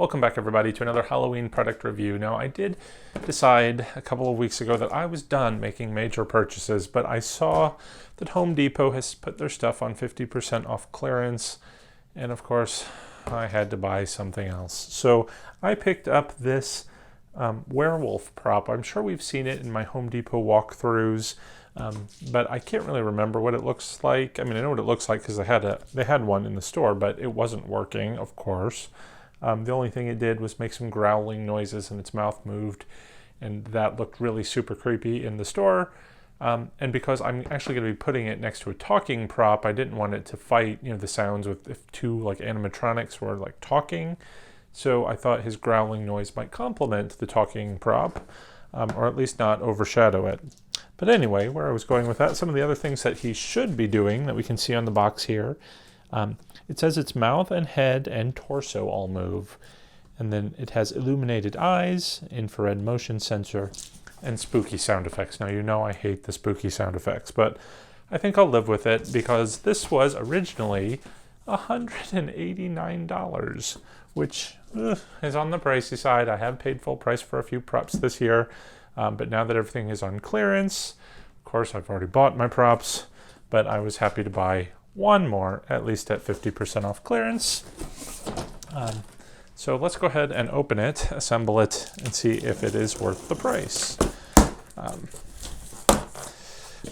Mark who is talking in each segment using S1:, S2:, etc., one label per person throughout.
S1: Welcome back everybody to another Halloween product review. Now I did decide a couple of weeks ago that I was done making major purchases, but I saw that Home Depot has put their stuff on 50% off clearance, and of course I had to buy something else. So I picked up this werewolf prop. I'm sure we've seen it in my Home Depot walkthroughs, but I can't really remember what it looks like. I mean, I know what it looks like because they had one in the store, but it wasn't working, of course. The only thing it did was make some growling noises and its mouth moved, and that looked really super creepy in the store. And because I'm actually going to be putting it next to a talking prop, I didn't want it to fight, the sounds with if two like animatronics were like talking. So I thought his growling noise might complement the talking prop, or at least not overshadow it. But anyway, where I was going with that, some of the other things that he should be doing that we can see on the box here. It says its mouth and head and torso all move. And then it has illuminated eyes, infrared motion sensor, and spooky sound effects. Now, you know I hate the spooky sound effects, but I think I'll live with it because this was originally $189, which is on the pricey side. I have paid full price for a few props this year, but now that everything is on clearance, of course I've already bought my props, but I was happy to buy one more, at least at 50% off clearance. So let's go ahead and open it, assemble it, and see if it is worth the price.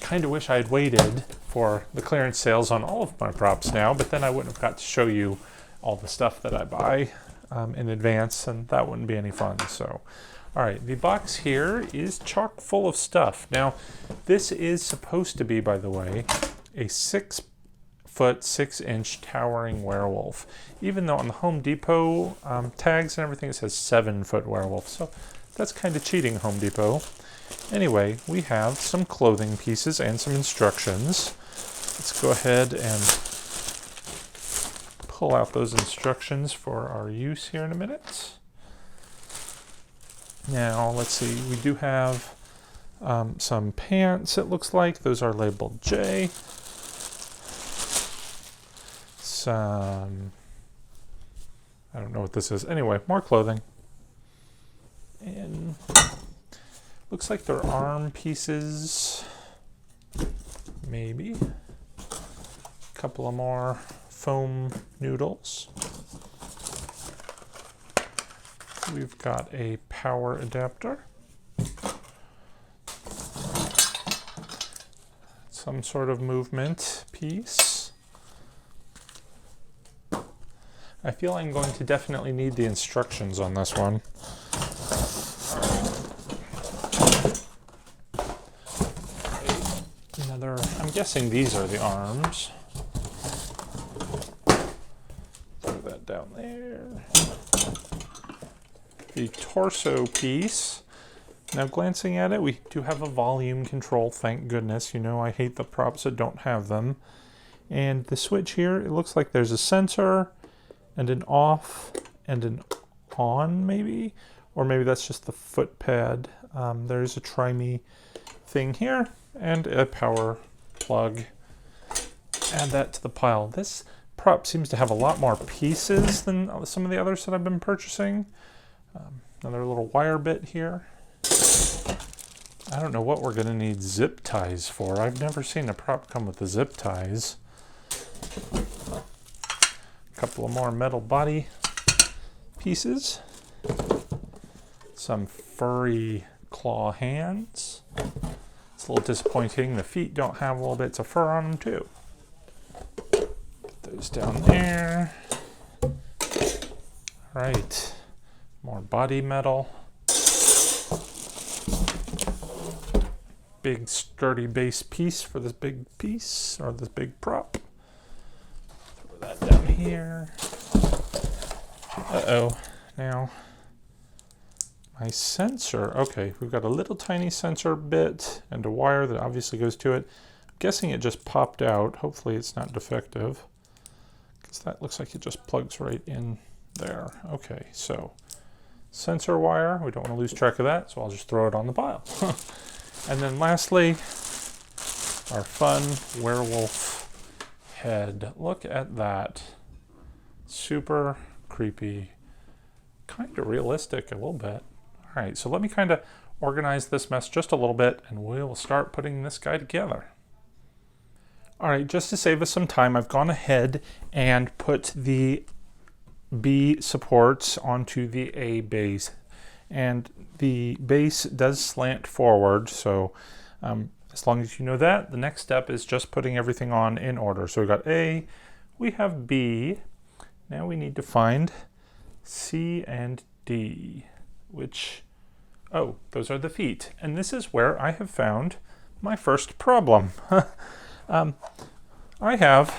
S1: Kind of wish I had waited for the clearance sales on all of my props now, but then I wouldn't have got to show you all the stuff that I buy in advance, and that wouldn't be any fun. So, all right, the box here is chock full of stuff. Now, this is supposed to be, by the way, a 6'6" towering werewolf, even though on the Home Depot tags and everything it says 7-foot werewolf, so that's kind of cheating, Home Depot. Anyway, we have some clothing pieces and some instructions. Let's go ahead and pull out those instructions for our use here in a minute. Now, let's see, we do have some pants, it looks like. Those are labeled J. I don't know what this is. Anyway, more clothing. And looks like they're arm pieces. Maybe. A couple of more foam noodles. We've got a power adapter. Some sort of movement piece. I feel I'm going to definitely need the instructions on this one. I'm guessing these are the arms. Throw that down there. The torso piece. Now, glancing at it, we do have a volume control, thank goodness. You know I hate the props that don't have them. And the switch here, it looks like there's a sensor and an off and an on, maybe? Or maybe that's just the foot pad. There's a try-me thing here and a power plug. Add that to the pile. This prop seems to have a lot more pieces than some of the others that I've been purchasing. Another little wire bit here. I don't know what we're gonna need zip ties for. I've never seen a prop come with the zip ties. Couple of more metal body pieces, some furry claw hands. It's a little disappointing. The feet don't have little bits of fur on them too. Put those down there. All right, more body metal. Big sturdy base piece for this big piece, or this big prop. That down here. Uh-oh. Now, my sensor. Okay, we've got a little tiny sensor bit and a wire that obviously goes to it. I'm guessing it just popped out. Hopefully it's not defective, because that looks like it just plugs right in there. Okay, so sensor wire. We don't want to lose track of that, so I'll just throw it on the pile. And then lastly, our fun werewolf head. Look at that. Super creepy kind of realistic a little bit. All right, so let me kind of organize this mess just a little bit and we'll start putting this guy together. All right, just to save us some time, I've gone ahead and put the B supports onto the A base. And the base does slant forward, so as long as you know that, the next step is just putting everything on in order. So we got A, we have B, now we need to find C and D, which, oh, those are the feet. And this is where I have found my first problem. I have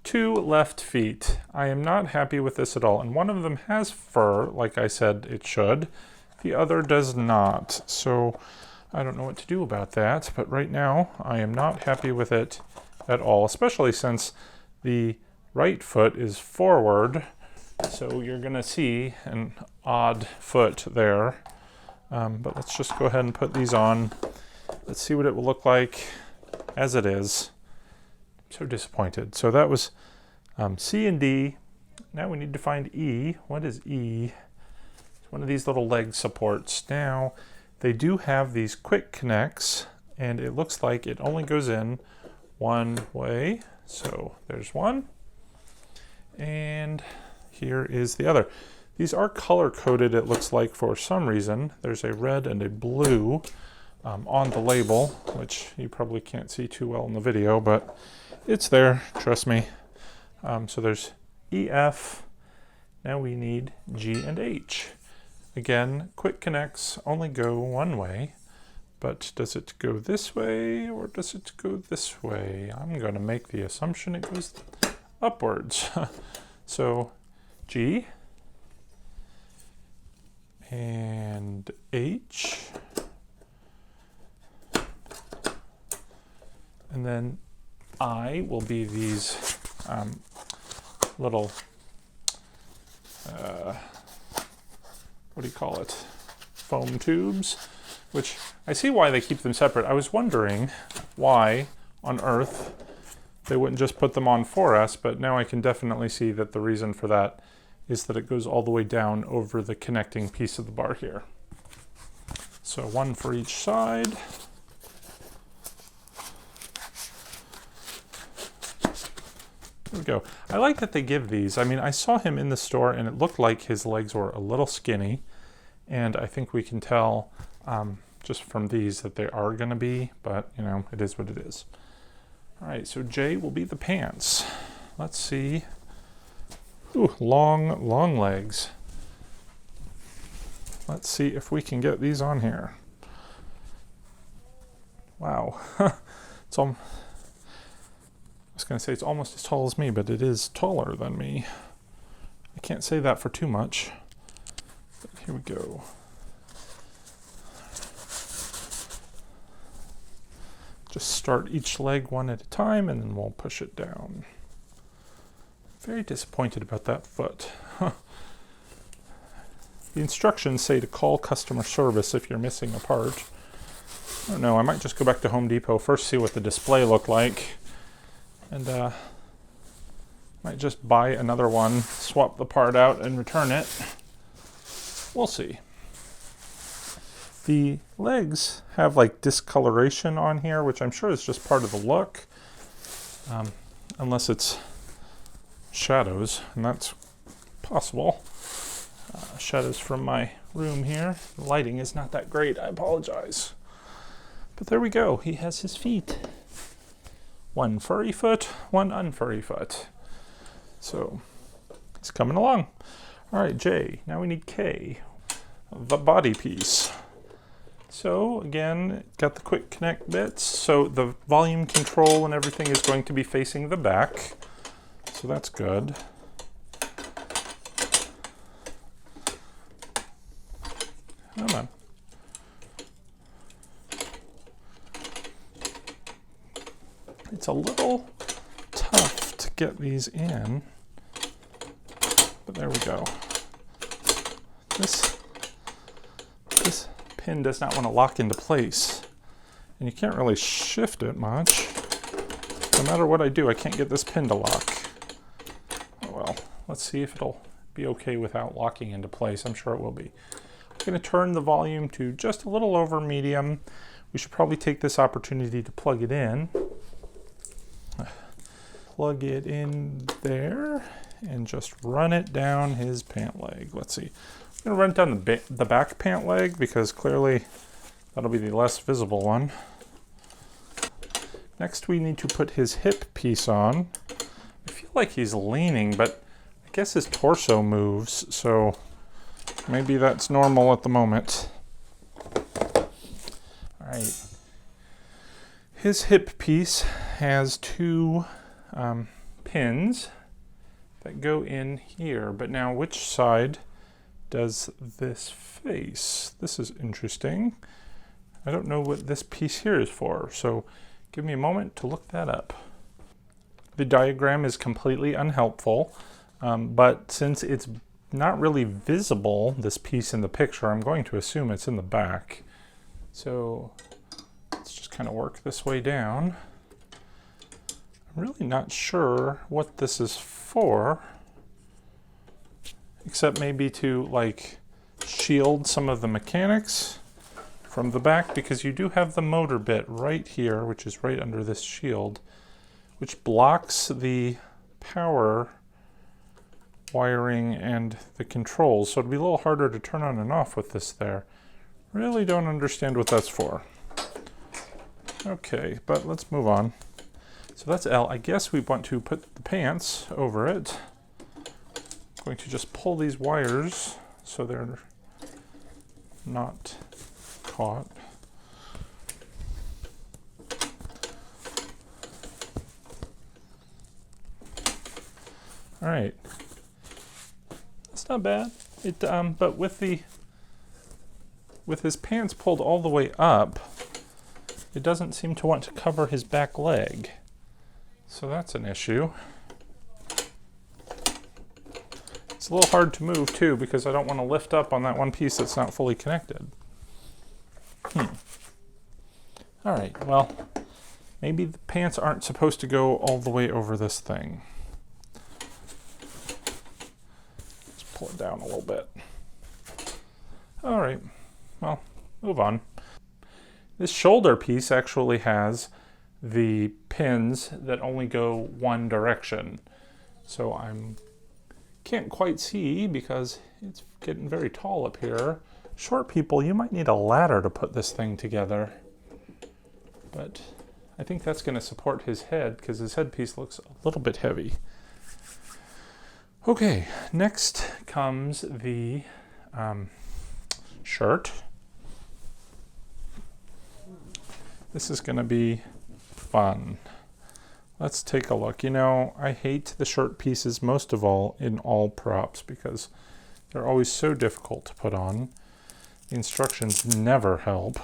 S1: 2 left feet. I am not happy with this at all. And one of them has fur, like I said it should. The other does not. So I don't know what to do about that. But right now, I am not happy with it at all, especially since the right foot is forward. So you're going to see an odd foot there. But let's just go ahead and put these on. Let's see what it will look like as it is. So disappointed. So that was C and D. Now we need to find E. What is E? It's one of these little leg supports. Now they do have these quick connects, and it looks like it only goes in one way. So there's one, and here is the other. These are color coded, it looks like, for some reason. There's a red and a blue on the label, which you probably can't see too well in the video, but it's there, trust me. So there's E, F. Now we need G and H. Again, quick connects only go one way, but does it go this way or does it go this way? I'm going to make the assumption it goes upwards. So G and H, and then I will be these little, what do you call it, foam tubes, which I see why they keep them separate. I was wondering why on earth they wouldn't just put them on for us, but now I can definitely see that the reason for that is that it goes all the way down over the connecting piece of the bar here. So one for each side. There we go. I like that they give these. I mean, I saw him in the store and it looked like his legs were a little skinny, and I think we can tell just from these that they are going to be, but you know, it is what it is. All right, so J will be the pants. Let's see. Ooh, long legs. Let's see if we can get these on here. Wow. It's I was going to say it's almost as tall as me, but it is taller than me. I can't say that for too much. But here we go. Just start each leg one at a time, and then we'll push it down. Very disappointed about that foot. The instructions say to call customer service if you're missing a part. I don't know, I might just go back to Home Depot first, see what the display looked like, and might just buy another one, swap the part out, and return it. We'll see. The legs have like discoloration on here, which I'm sure is just part of the look, unless it's shadows, and that's possible. Shadows from my room here. The lighting is not that great, I apologize. But there we go, he has his feet. One furry foot, one unfurry foot. So, he's coming along. All right, J, now we need K, the body piece. So again, got the quick connect bits. So the volume control and everything is going to be facing the back. So that's good. Come on. It's a little tough to get these in, but there we go. This pin does not want to lock into place, and you can't really shift it much. No matter what I do, I can't get this pin to lock. Oh well, let's see if it'll be okay without locking into place. I'm sure it will be. I'm going to turn the volume to just a little over medium. We should probably take this opportunity to plug it in. Plug it in there and just run it down his pant leg. Let's see. I'm going to run it down the back pant leg because clearly that'll be the less visible one. Next we need to put his hip piece on. I feel like he's leaning, but I guess his torso moves, so maybe that's normal at the moment. All right. His hip piece has two pins that go in here, but now which side does this face? This is interesting. I don't know what this piece here is for, so give me a moment to look that up. The diagram is completely unhelpful, but since it's not really visible, this piece in the picture, I'm going to assume it's in the back. So let's just kind of work this way down. I'm really not sure what this is for, except maybe to like shield some of the mechanics from the back, because you do have the motor bit right here, which is right under this shield, which blocks the power wiring and the controls. So it'd be a little harder to turn on and off with this there. Really don't understand what that's for. Okay, but let's move on. So that's L. I guess we want to put the pants over it. I'm going to just pull these wires so they're not caught. All right, that's not bad. It but with his pants pulled all the way up, it doesn't seem to want to cover his back leg. So that's an issue. It's a little hard to move too because I don't want to lift up on that one piece that's not fully connected. All right, well, maybe the pants aren't supposed to go all the way over this thing. Let's pull it down a little bit. All right, well, move on. This shoulder piece actually has the pins that only go one direction. So can't quite see because it's getting very tall up here. Short people, you might need a ladder to put this thing together. But I think that's going to support his head because his headpiece looks a little bit heavy. Okay, next comes the shirt. This is going to be fun. Let's take a look. You know, I hate the shirt pieces most of all in all props because they're always so difficult to put on. The instructions never help.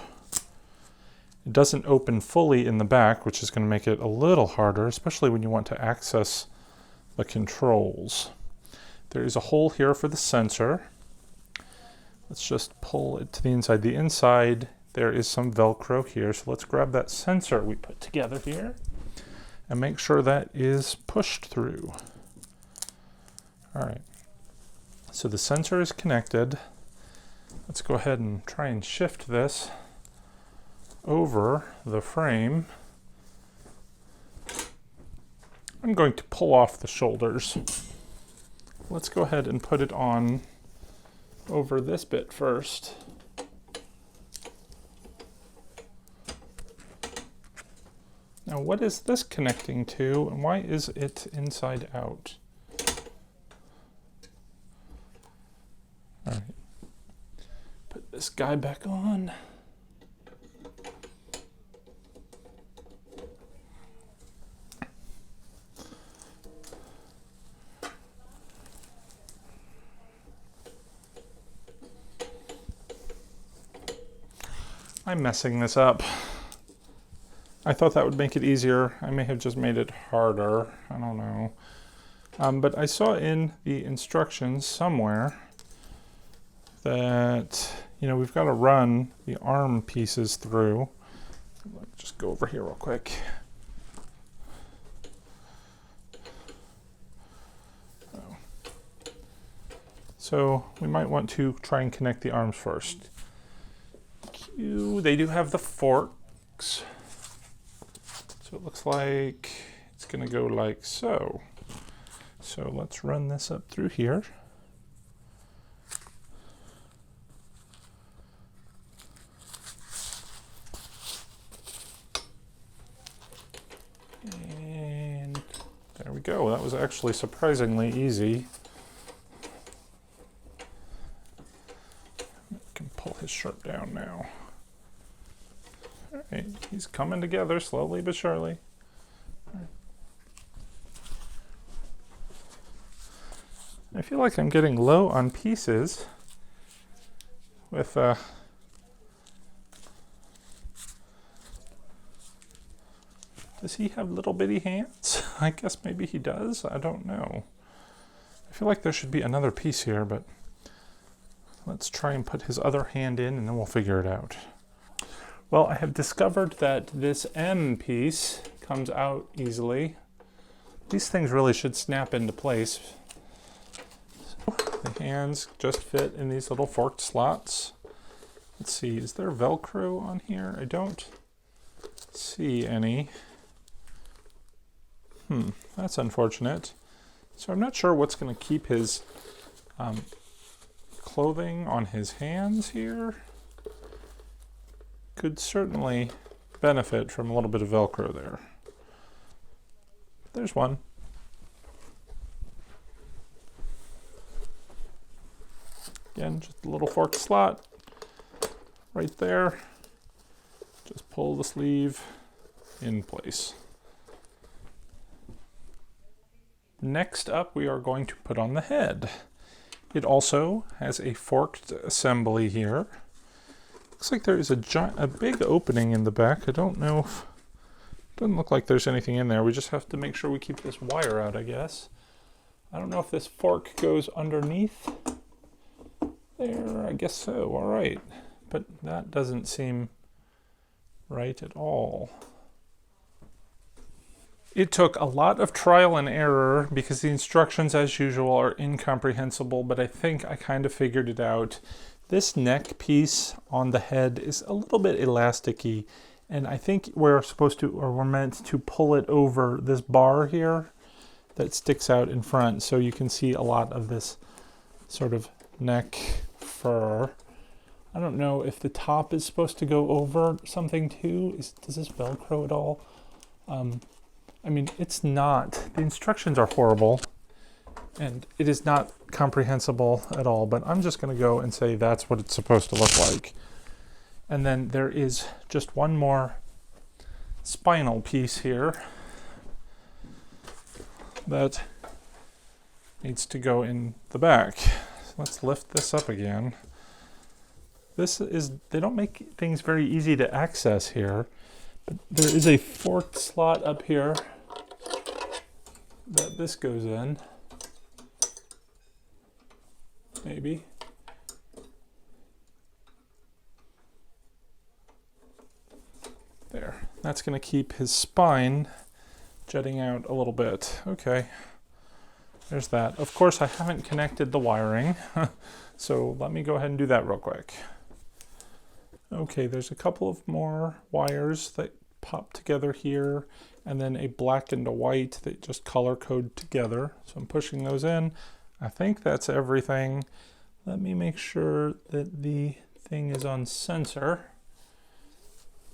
S1: It doesn't open fully in the back, which is going to make it a little harder, especially when you want to access the controls. There is a hole here for the sensor. Let's just pull it to the inside. The inside, there is some Velcro here, so let's grab that sensor we put together here and make sure that is pushed through. All right, so the sensor is connected. Let's go ahead and try and shift this over the frame. I'm going to pull off the shoulders. Let's go ahead and put it on over this bit first. Now what is this connecting to and why is it inside out? All right, put this guy back on. I'm messing this up. I thought that would make it easier. I may have just made it harder. I don't know. But I saw in the instructions somewhere that, you know, we've got to run the arm pieces through. Let's just go over here real quick. So we might want to try and connect the arms first. They do have the forks. So it looks like it's going to go like so. So let's run this up through here. And there we go. That was actually surprisingly easy. I can pull his shirt down now. All right, he's coming together slowly but surely. I feel like I'm getting low on pieces with does he have little bitty hands? I guess maybe he does. I don't know. I feel like there should be another piece here, but let's try and put his other hand in and then we'll figure it out. Well, I have discovered that this M piece comes out easily. These things really should snap into place. So the hands just fit in these little forked slots. Let's see, is there Velcro on here? I don't see any. That's unfortunate. So I'm not sure what's going to keep his clothing on his hands here. Could certainly benefit from a little bit of Velcro there. There's one. Again, just a little forked slot right there. Just pull the sleeve in place. Next up, we are going to put on the head. It also has a forked assembly here. Looks like there is a big opening in the back. I don't know if... Doesn't look like there's anything in there. We just have to make sure we keep this wire out, I guess. I don't know if this fork goes underneath there. I guess so. All right. But that doesn't seem right at all. It took a lot of trial and error because the instructions, as usual, are incomprehensible, but I think I kind of figured it out. This neck piece on the head is a little bit elasticy, and I think we're supposed to, or we're meant to pull it over this bar here that sticks out in front, so you can see a lot of this sort of neck fur. I don't know if the top is supposed to go over something too. Does this Velcro at all? I mean, it's not. The instructions are horrible, and it is not comprehensible at all, but I'm just going to go and say that's what it's supposed to look like. And then there is just one more spinal piece here that needs to go in the back. So let's lift this up again. They don't make things very easy to access here. But there is a forked slot up here that this goes in. Maybe. There. That's going to keep his spine jutting out a little bit. Okay. There's that. Of course, I haven't connected the wiring, so let me go ahead and do that real quick. Okay, there's a couple of more wires that pop together here, and then a black and a white that just color code together. So I'm pushing those in. I think that's everything. Let me make sure that the thing is on sensor.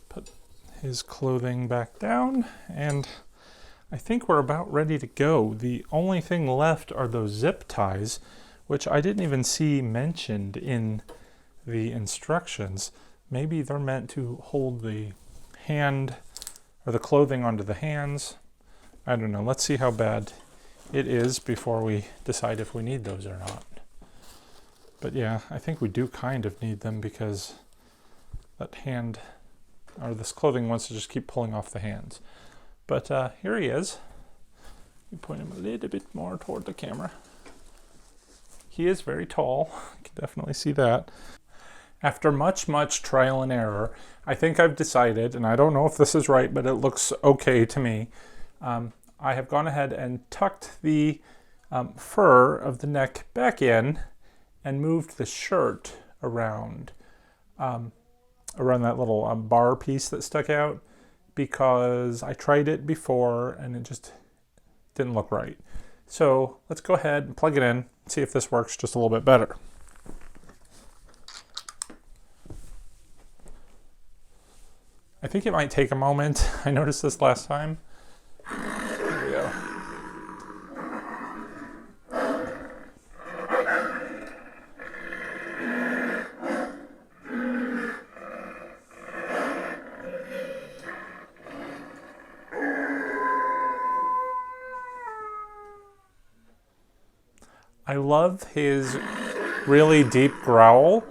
S1: Put his clothing back down, and I think we're about ready to go. The only thing left are those zip ties, which I didn't even see mentioned in the instructions. Maybe they're meant to hold the hand or the clothing onto the hands. I don't know. Let's see how bad it is before we decide if we need those or not. But yeah, I think we do kind of need them because that hand or this clothing wants to just keep pulling off the hands. But here he is. You point him a little bit more toward the camera. He is very tall. You can definitely see that. After much trial and error, I think I've decided, and I don't know if this is right, but it looks okay to me. I have gone ahead and tucked the fur of the neck back in, and moved the shirt around that little bar piece that stuck out, because I tried it before and it just didn't look right. So let's go ahead and plug it in, see if this works just a little bit better. I think it might take a moment. I noticed this last time. Here we go. I love his really deep growl.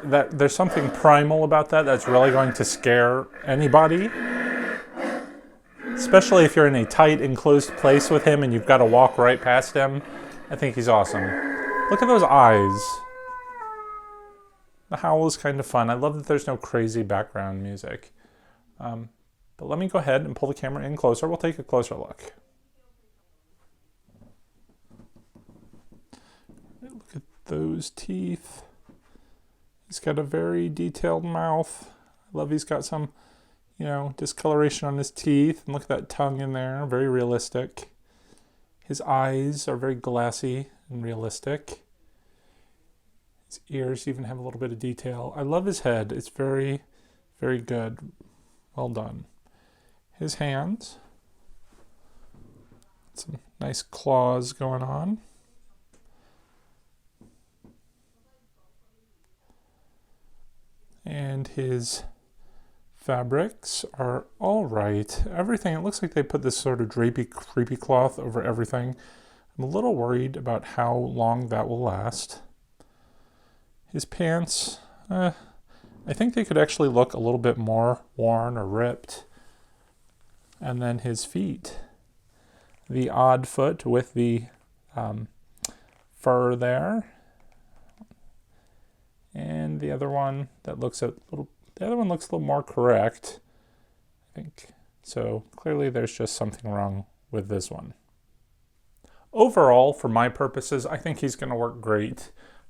S1: That there's something primal about that that's really going to scare anybody. Especially if you're in a tight, enclosed place with him and you've got to walk right past him. I think he's awesome. Look at those eyes. The howl is kind of fun. I love that there's no crazy background music. But let me go ahead and pull the camera in closer. We'll take a closer look. Look at those teeth. He's got a very detailed mouth. I love he's got some, discoloration on his teeth. And look at that tongue in there, very realistic. His eyes are very glassy and realistic. His ears even have a little bit of detail. I love his head. It's very, very good. Well done. His hands. Some nice claws going on. And his fabrics are all right. Everything, it looks like they put this sort of drapey, creepy cloth over everything. I'm a little worried about how long that will last. His pants, I think they could actually look a little bit more worn or ripped. And then his feet. The odd foot with the fur there. And the other one that looks the other one looks a little more correct, I think. So clearly there's just something wrong with this one. Overall, for my purposes, I think he's going to work great.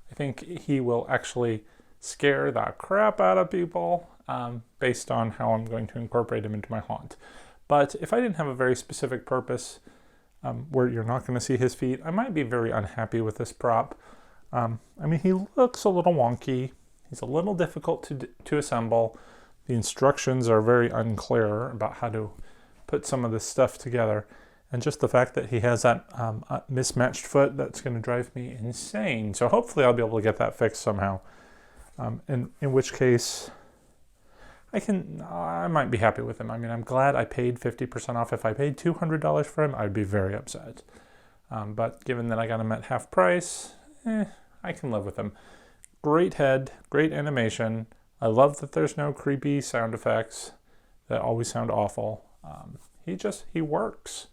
S1: I think he will actually scare the crap out of people based on how I'm going to incorporate him into my haunt. But if I didn't have a very specific purpose where you're not going to see his feet, I might be very unhappy with this prop. He looks a little wonky. He's a little difficult to assemble. The instructions are very unclear about how to put some of this stuff together. And just the fact that he has that mismatched foot, that's going to drive me insane. So hopefully I'll be able to get that fixed somehow. In which case, I might be happy with him. I'm glad I paid 50% off. If I paid $200 for him, I'd be very upset. But given that I got him at half price, I can live with him. Great head, great animation. I love that there's no creepy sound effects that always sound awful. He works.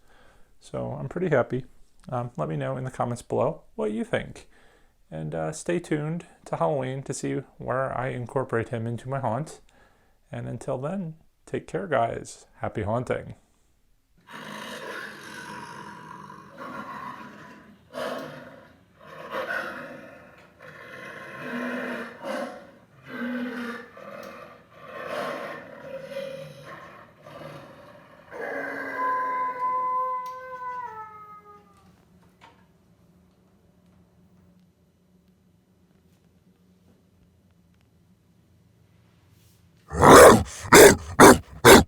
S1: So I'm pretty happy. Let me know in the comments below what you think. And stay tuned to Halloween to see where I incorporate him into my haunt. And until then, take care, guys. Happy haunting.